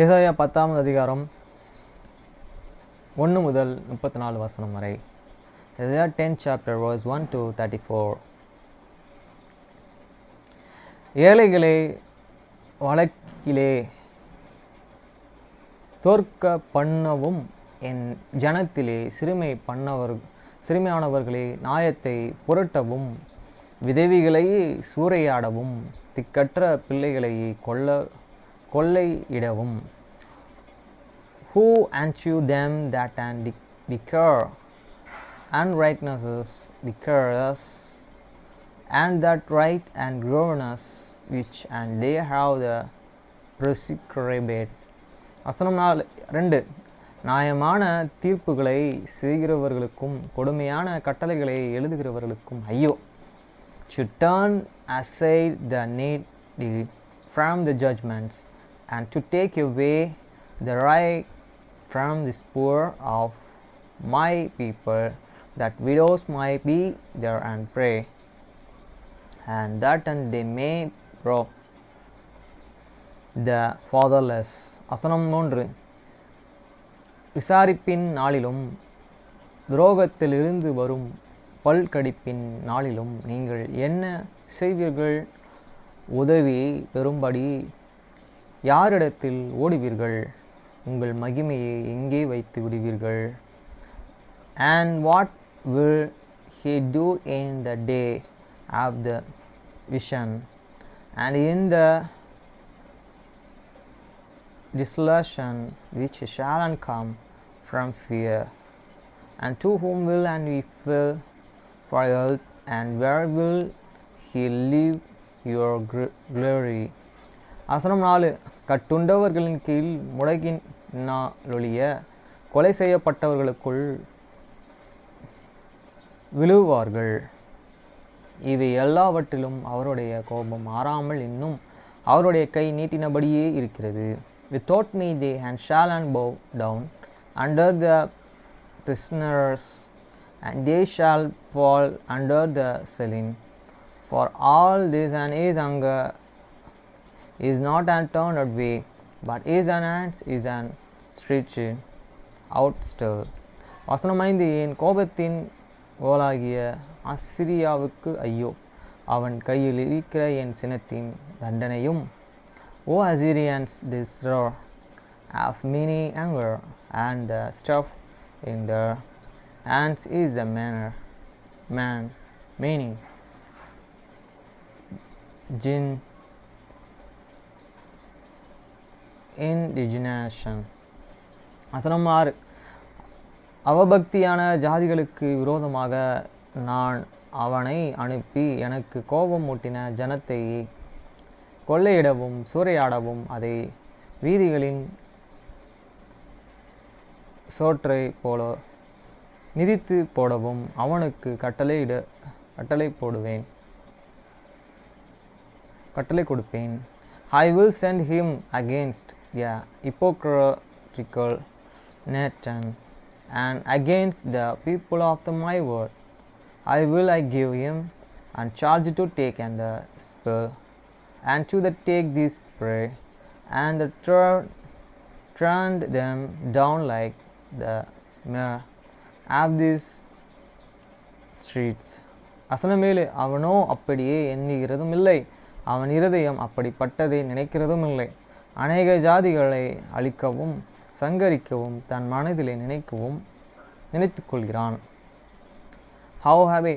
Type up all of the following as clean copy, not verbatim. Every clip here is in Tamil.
ஏசாயா 10ஆம் அதிகாரம் 1 முதல் 34 வசனம் வரை. Isaiah 10 chapter verse 1 to 34. ஏழைகளை வழக்கிலே தோற்க பண்ணவும், என் ஜனத்திலே சிறுமையானவர்களே நியாயத்தை புரட்டவும், விதவிகளை சூறையாடவும், திக்கற்ற பிள்ளைகளை கொள்ளையிடவும். Who unto them that and declare unrighteousness declares, and that right and governance which and they have the prescribed. வசனம் 2. நியாயமான தீர்ப்புகளை செய்கிறவர்களுக்கும் கொடுமையான கட்டளைகளை எழுதுகிறவர்களுக்கும் ஐயோ! To turn aside the needy from the judgments, and to take away the right from the poor of my people, that widows might be there and pray, and that and they may grow the fatherless. வசனம் 3. விசாரிப்பின் நாளிலும் துரோகத்திலிருந்து வரும் பல்கடிப்பின் நாளிலும் நீங்கள் என்ன செய்வீர்கள்? உதவியை பெறும்படி யாரிடத்தில் ஓடுவீர்கள்? உங்கள் மகிமையை எங்கே வைத்து விடுவீர்கள்? And what will he do in the day of the vision, and in the desolation which shall come from fear? And to whom will and we feel for earth, and where will he leave your glory? வசனம் 4. கட்டுண்டவர்களின் கீழ் முடங்கினாலொழிய கொலை செய்யப்பட்டவர்களுக்குள் விழுவார்கள். இவை எல்லாவற்றிலும் அவருடைய கோபம் ஆறாமல் இன்னும் அவருடைய கை நீட்டினபடியே இருக்கிறது. Without me they and shall and bow down under the prisoners, and they shall fall under the ceiling. For all this and his anger is not an turned away, but his hands is an stretched out still. வசனம் 5. என் கோபத்தின் கோலாகிய அசிரியாவுக்கு ஐயோ! அவன் கையில் இருக்கிற என் சினத்தின் தண்டனையும். O Assyrians, this roar of many anger, and the stuff in their hands is the man meaning jinn indignation. வசனம் 6. அவபக்தியான ஜாதிகளுக்கு விரோதமாக நான் அவனை அனுப்பி எனக்கு கோபம் மூட்டின ஜனத்தை கொள்ளையிடவும் சூறையாடவும், அதை வீதிகளின் சோற்றை போல மிதித்து போடவும் அவனுக்கு கட்டளை கொடுப்பேன். I will send him against a hypocritical nation, and against the people of my word. I will give him and charge to take and the spoil, and to the take this prey, and the turn them down like the mere of these streets. வசனமேலு. அவனோ அப்படியே எண்ணுகிறதும் இல்லை, அவன் இருதயம் அப்படிப்பட்டதை நினைக்கிறதும் இல்லை. அநேக ஜாதிகளை அழிக்கவும் சங்கரிக்கவும் தன் மனதிலே நினைத்து கொள்கிறான். However,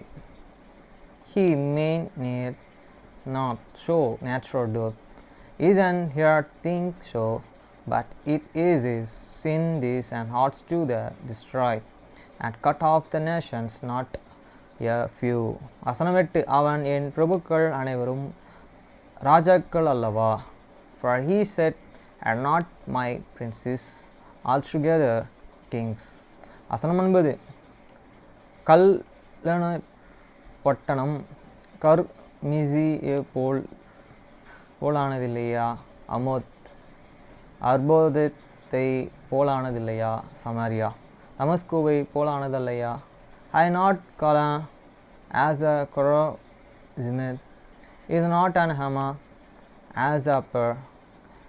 he may not show natural death, is an here thing so, but it is his sin this and hearts to the destroy, and cut off the nations, not a few. வசனம் 8. அவன் என் பிரபுக்கள் அனைவரும் ராஜாக்கள் அல்லவா? For he said, are not my princes altogether kings? வசனம் 9. கல்லண பட்டணம் கர்மிசியை போலானதில்லையா? Amod அர்போதத்தை போலானதில்லையா? Samariya தமஸ்குவை போலானதல்லையா? I not Kala as a Korozimith is not an Hama as a Per,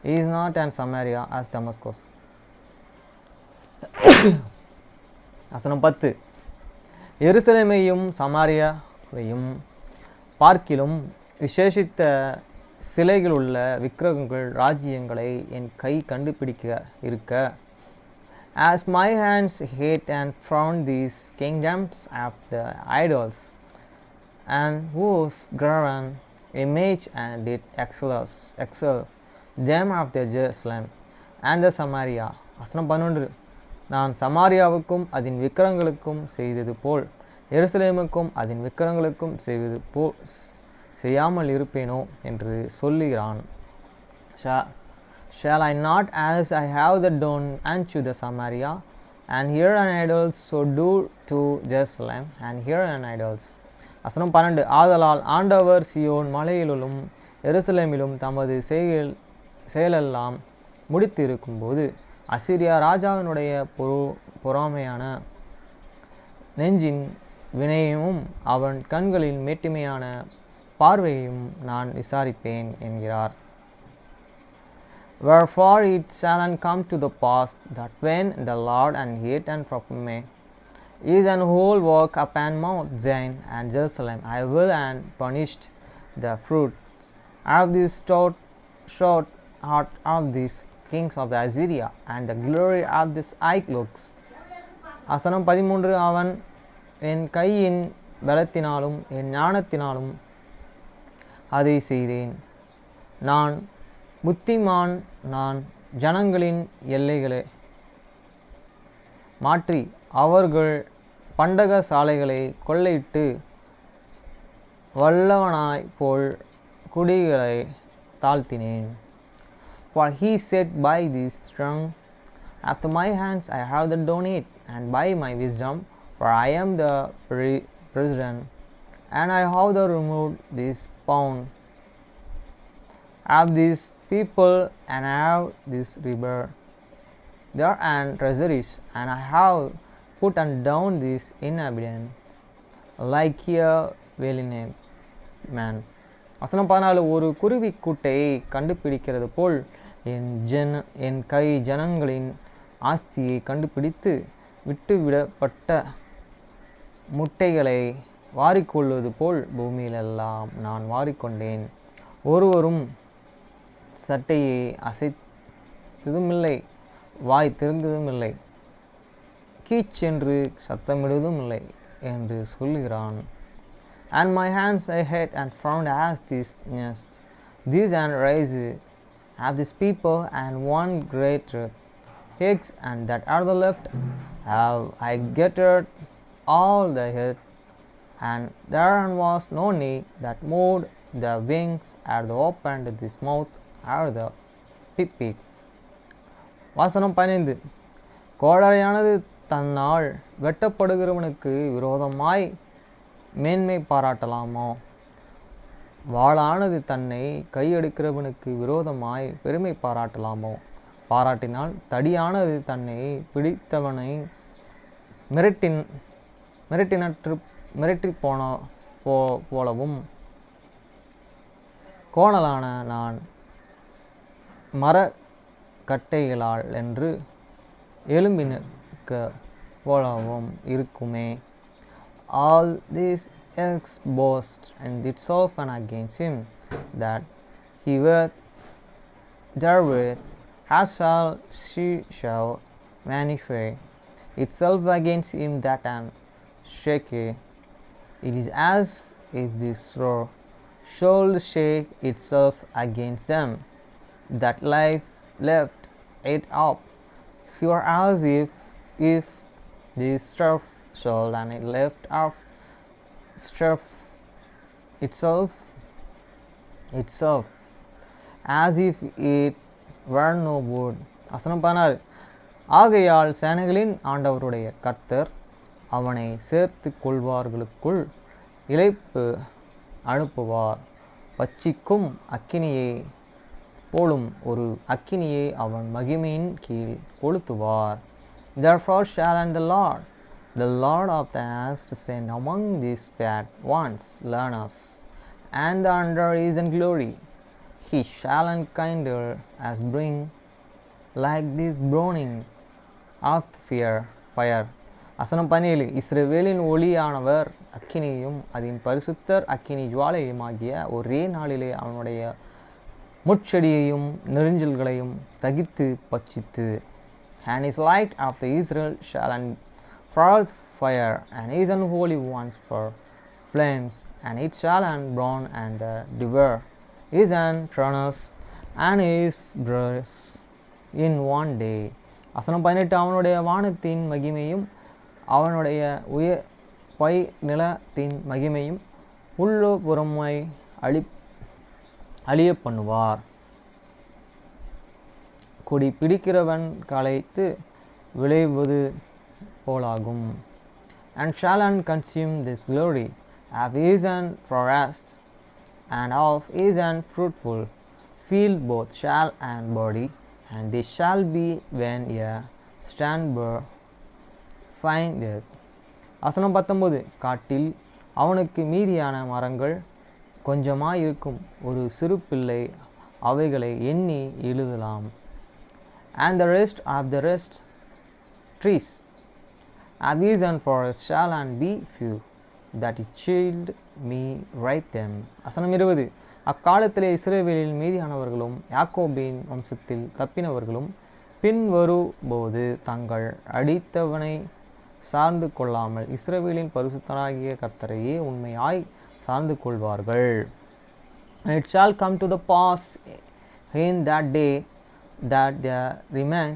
is not and Samaria as Damascus. வசனம் 10. எருசலேமையும் சமாரியாவையும் பார்க்கிலும் விசேஷித்த சிலைகளுள்ள விக்கிரகங்கள் ராஜ்யங்களை என் கை கண்டுபிடிக்க இருக்க, as my hands hate and found these kingdoms of the idols, and whose graven image and did excel them of the Jerusalem and the Samaria. வசனம் 11. நான் சமாரியாவுக்கும் அதன் விக்கிரகங்களுக்கும் செய்தது போல் எருசலேமுக்கும் அதன் விக்கிரகங்களுக்கும் செய்வது போல் செய்யாமல் இருப்பேனோ என்று சொல்லுகிறான். Shall I not, as I have done unto the Samaria, and here an idols, so do to Jerusalem, and here an idols. வசனம் 12. ஆதலால் ஆண்டவர் சியோன் மலையிலும் எருசலேமிலும் தமது செயலெல்லாம் முடித்து இருக்கும்போது அசிரியா ராஜாவினுடைய பொறாமையான நெஞ்சின் வினயமும் அவன் கண்களின் மேட்டிமையான பார்வையையும் நான் விசாரிப்பேன் என்கிறார். Wherefore it shall come to the pass that when the Lord and hate and proclaim is an whole work upon Mount Zion and Jerusalem, I will and punished the fruits of this short heart of these kings of the Assyria and the glory of this eye looks. வசனம் 13. அவன் என் கையின் பலத்தினாலும் என் ஞானத்தினாலும் அதை செய்தேன். நான் புத்திமான். நான் ஜனங்களின் எல்லைகளை மாற்றி அவர்கள் பண்டக சாலைகளை கொள்ளையிட்டு வல்லவனாய் போல் குடிகளை தாழ்த்தினேன். For he said, by this strong after my hands I have done it, and by my wisdom, for I am the president, and I have removed this pound of these people, and I have this river there and treasuries, and I have put down these inhabitants like a well-named man. வசனம் 14. ஒரு குருவி கூட்டை கண்டுபிடிக்கிறது போல் என் கை ஜனங்களின் ஆஸ்தியை கண்டுபிடித்து விட்டுவிடப்பட்ட முட்டைகளை வாரிக்கொள்வது போல் பூமியிலெல்லாம் நான் வாரிக்கொண்டேன். ஒருவரும் சட்டையை அசைத்ததுமில்லை, வாய் திறந்ததுமில்லை, கீச்சென்று சத்தமிடுவதுமில்லை என்று சொல்லுகிறான். And my hands I hid and found as this nest, these and raise of this people, and one great eggs, and that are the left have I gathered all the earth, and there was no need that moved the wings at the opened this mouth are the pipik. வசனம் 15. கோடரையானது தன்னால் வெட்டப்படுகிறவனுக்கு விரோதமாய் மேன்மை பாராட்டலாமோ? வாளானது தன்னை கையெடுக்கிறவனுக்கு விரோதமாய் பெருமை பாராட்டலாமோ? பாராட்டினால் தடியானது தன்னை பிடித்தவனை மிரட்டி போலவும், கோணலான நான் மரக்கட்டைகளால் என்று எலும்பினர்க்க போலவும் இருக்குமே. All these eggs boast and itself and against him that he will therewith, as shall she shall manifest itself against him that and shake it. It is as if this roar should shake itself against them that life left it up here, as if this stuff should and it left up stuff itself as if it were no wood. வசனம் 16. ஆகையால் சேனைகளின் ஆண்டவருடைய கர்த்தர் அவனை சேர்த்து கொள்வார்களுக்குள் இளைப்பு அனுப்புவார். பச்சிக்கும் அக்கினியை போலும் ஒரு அக்கினியை அவன் மகிமையின் கீழ் கொளுத்துவார். Therefore shall and the Lord of the host send among these bad ones learners, and the under is in glory. He shall enkindle as bring like this burning of fire. வசனம் 17 இஸ்ரவேலின் ஒளியானவர் அக்கினியும் அதன் பரிசுத்தர் அக்கினி ஜுவாலையும் ஆகிய ஒரே நாளிலே அவனுடைய முட்செடியையும் நெரிஞ்சல்களையும் தகித்து பட்சித்து. And his light of the Israel shall forth fire, and his unholy ones for flames, and it shall burn and devour his furnace and his breast in one day. வசனம் 18 அவனுடைய வானத்தின் மகிமையும் அவனுடைய பை நிலத்தின் மகிமையும் உள்ளோ புறமாய் அழிய பண்ணுவார். கொடி பிடிக்கிறவன் களைத்து விளைவது போலாகும். And shall consume this glory of his forest and of his fruitful field both shall and body, and they shall be when a standby find it. வசனம் 19 காட்டில் அவனுக்கு மீதியான மரங்கள் கொஞ்சமாயிருக்கும் ஒரு சிறு பிள்ளை அவைகளை எண்ணி எழுதலாம். And the rest of the trees of his forest shall and be few, that it shield me write them. வசனம் 20 அக்காலத்திலே இஸ்ரவேலில் மீதியானவர்களும் யாக்கோபின் வம்சத்தில் தப்பினவர்களும் பின்வரும்போது தங்கள் அடித்தவனை சார்ந்து கொள்ளாமல் இஸ்ரவேலின் பரிசுத்தராகிய கர்த்தரையே உண்மையாய் சார்ந்து கொள்வார்கள். It shall come to the pass in that day that there remain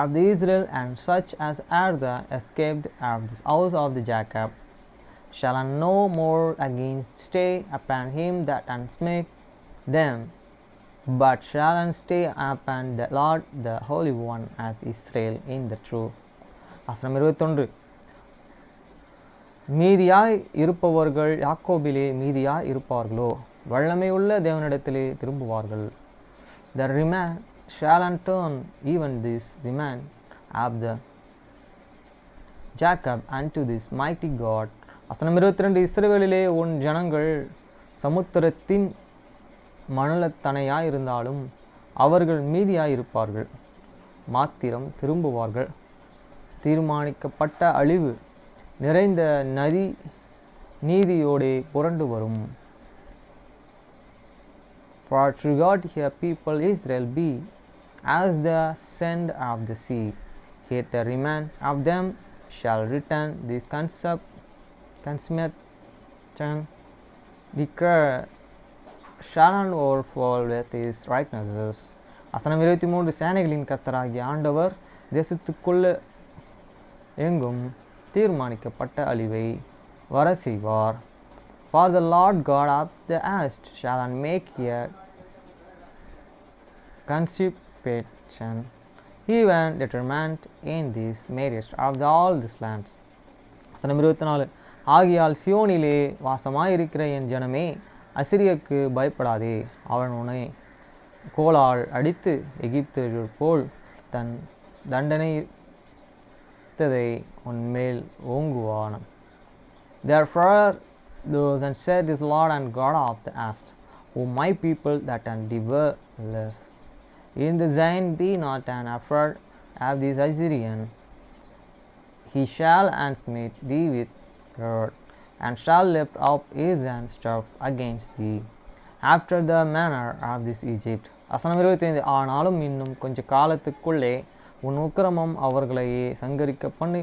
of the Israel and such as are the escaped of the house of the Jacob shall no more against stay upon him that smite them, but shall stay upon the Lord the Holy One of Israel in the true. வசனம் 21 மீதியாய் இருப்பவர்கள் யாக்கோபிலே மீதியாய் இருப்பார்களோ வல்லமையுள்ள தேவனிடத்திலே திரும்புவார்கள். The remain shall turn even this remain of the Jacob unto this mighty God. வசனம் 22 இஸ்ரவேலிலே உன் ஜனங்கள் சமுத்திரத்தின் மணலத்தனையாய் இருந்தாலும் அவர்கள் மீதியாய் இருப்பார்கள், மாத்திரம் திரும்புவார்கள். தீர்மானிக்கப்பட்ட அழிவு நிறைந்த நதி நீதியோடே புரண்டு வரும். For to God here people Israel be as the sand of the sea, yet the remnant of them shall return this consummation declare shall overflow with his righteousness. வசனம் 23 சேனைகளின் கர்த்தராகிய ஆண்டவர் தேசத்துக்குள்ள எங்கும் தீர்மானிக்கப்பட்ட அழிவை வர செய்வார். For the Lord God of the earth shall make a consummation even determined in this marriage of all these lands. வசனம் 24 ஆகியால் சியோனிலே வாசமாயிருக்கிற என் ஜனமே அசிரியக்கு பயப்படாதே, அவன் உன்னை கோலால் அடித்து எகிப்து போல் தன் தண்டனைத்ததை உன்மேல் ஓங்குவான். Therefore those and said this Lord and God of the earth, O my people that devour in the Zion, be not afraid of this Assyrian. He shall smite thee with rod, and shall lift up his staff against thee, after the manner of this Egypt. வசனம் 25 ஆனாலும் இன்னும் கொஞ்ச காலத்துக்குள்ளே உன் உக்கிரமம் அவர்களையே சங்கரிக்க பண்ணி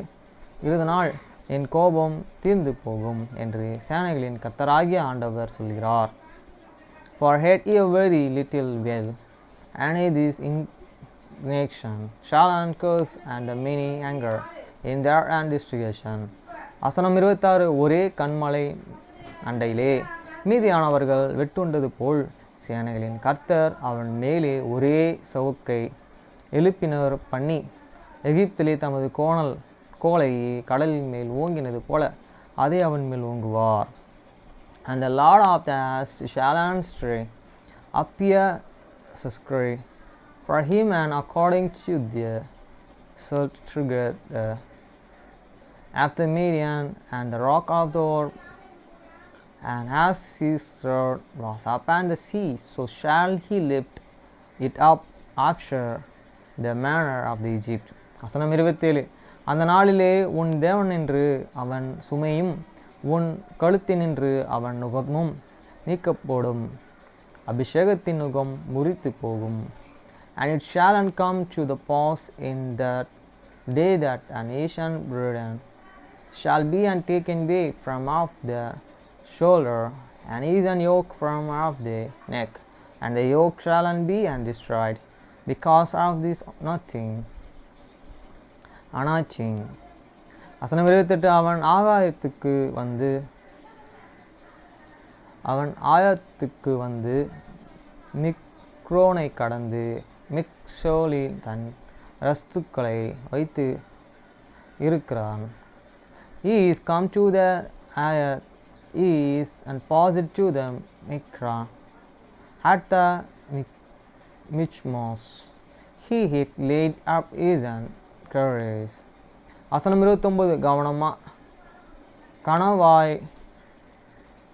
இருந்தனால் என் கோபம் தீர்ந்து போகும் என்று சேனைகளின் கர்த்தராகிய ஆண்டவர் சொல்கிறார். For hate ye very little well, and this indignation shall curse and the many anger in their destruction. வசனம் 26 ஒரே கண்மலை அண்டையிலே மீதியானவர்கள் வெட்டுண்டது போல் சேனைகளின் கர்த்தர் அவன் மேலே ஒரே சவுக்கை எழுப்பினர் பண்ணி எகிப்திலே தமது கோலை கடலின் மேல் ஓங்கினது போல அதை அவன் மேல் ஓங்குவார். And the Lord of the earth shall appear for him, and according to the of the Midian and the rock of the and as his rod was upon the sea, so shall he lift it up after the manner of the Egypt. வசனம் 27. அந்த நாளிலே உன் தேவனின்று அவன் சுமையும் உன் கழுத்தினின்று அவன் நுகமும் நீக்கப்படும், அபிஷேகத்தின் நுகம் முறித்து போகும். And it shall come to the pass in that day that an Asian burden shall be and taken away from off the shoulder, and is an yoke from off the neck, and the yoke shall be and destroyed because of this nothing anointing. வசனம் 28. அவன் ஆயத்துக்கு வந்து மிக்ரோனை கடந்து மிக்ஷோலி தன் ரஸ்துக்களை வைத்து இருக்கிறான். He is come to the Ayat, is and passed to the Mikra at the Michmos. He had laid up his and courage. வசனம் 29. கவனமா கணவாய்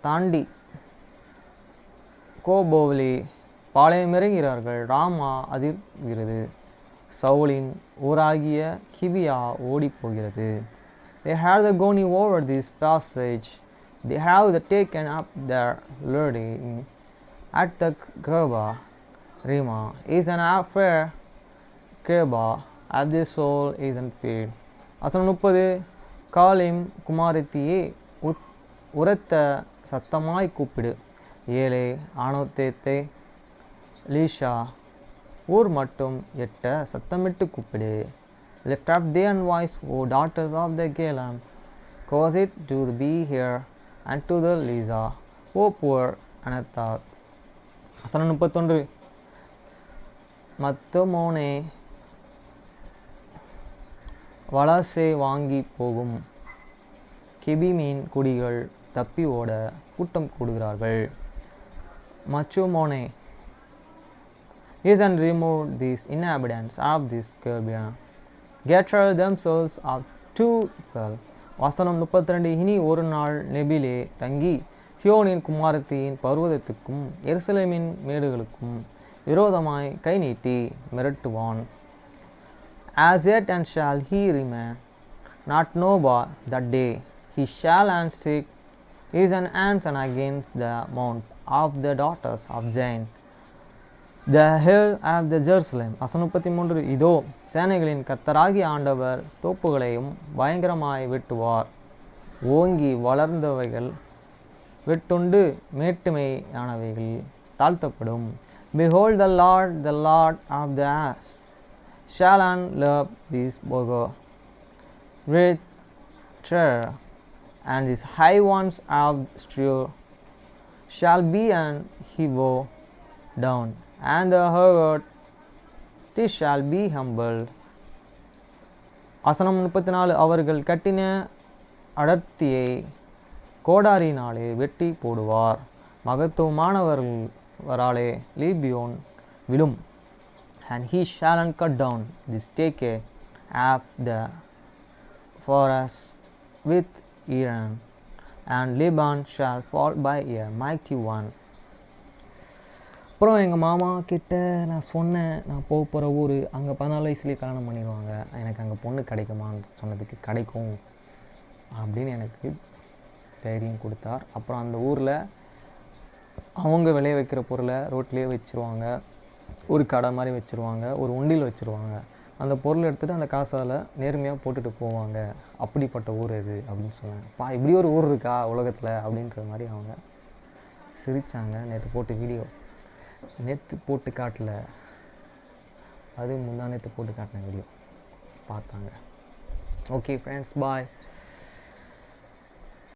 தாண்டி கோபோவலி பாளையமிறங்கிறார்கள். ராமா அதிர்கிறது. சவுலின் ஊராகிய கிபியா ஓடிப்போகிறது. They have the going over this passage. They have the taken up their loading at the Geba. Rima is an affair. Geba at the soul is unpaid. வசனம் 30. காலிம் குமாரத்தியே உரத்த சத்தமாய் கூப்பிடு. ஏழே ஆனோத்தேத்தை லீஷா ஊர் மட்டும் எட்ட சத்தமிட்டு கூப்பிடு. Lift up their voice, O daughters of the Galam, cause it to be here and to the Liza, O poor Anathat. வசனம் 31. மத்தமோனே வலசை வாங்கி போகும். கெபிமீன் குடிகள் தப்பி ஓட கூட்டம் கூடுகிறார்கள். மச்சுமோனே is and remove these inhabitants of this Gibeah, gather themselves up to fell. வசனம் 32. இனி ஒரு நாள் நெபிலே தங்கி சியோனின் குமாரத்தியின் பர்வதத்துக்கும் எருசலேமின் மேடுகளுக்கும் விரோதமாய் கை நீட்டி மிரட்டுவான். As yet and shall he remain not noble that day, he shall and seek is an answer against the mount of the daughters of Zion, the hill of the Jerusalem. வசனம் 33. இதோ சேனைகளின் கர்த்தராகிய ஆண்டவர் தோப்புகளையும் பயங்கரமாய் வெட்டுவார். ஓங்கி வளர்ந்தவைகள் வெட்டுண்டு மேட்டுமையானவைகள் தாழ்த்தப்படும். Behold, the Lord of the host shall unlove these bogo with terror, and his high ones of strew shall be an hevo down, and the hurt it shall be humbled. வசனம் 34. அவர்கள் கட்டின அடர்த்தியை கோடாரினாலே வெட்டி போடுவார். மகத்துவமானவராலே லீபியோன் விழும். And he shall cut down the stake of the forest with Iran, and Lebanon shall fall by a mighty one. அப்புறம் எங்கள் மாமா கிட்ட நான் சொன்னேன், நான் போகிற ஊர் அங்கே 14 வயசுலேயே கல்யாணம் பண்ணிடுவாங்க, எனக்கு அங்கே பொண்ணு கிடைக்குமான்னு சொன்னதுக்கு கிடைக்கும் அப்படின்னு எனக்கு தைரியம் கொடுத்தார். அப்புறம் அந்த ஊரில் அவங்க விளைய வைக்கிற பொருளை ரோட்லேயே வச்சுருவாங்க, ஒரு கடை மாதிரி வச்சுருவாங்க, ஒரு உண்டியில் வச்சுருவாங்க. அந்த பொருளை எடுத்துகிட்டு அந்த காசால் நேர்மையாக போட்டுட்டு போவாங்க. அப்படிப்பட்ட ஊர் இது அப்படின்னு சொன்னாங்க. இப்படி ஒரு ஊர் இருக்கா உலகத்தில் அப்படின்ற மாதிரி அவங்க சிரித்தாங்க. நேற்று போட்டு வீடியோ நேற்று போட்டு காட்டல, அது முந்தா நேற்று போட்டு காட்டின வீடியோ பார்த்தாங்க. ஓகே ஃப்ரெண்ட்ஸ், பாய்.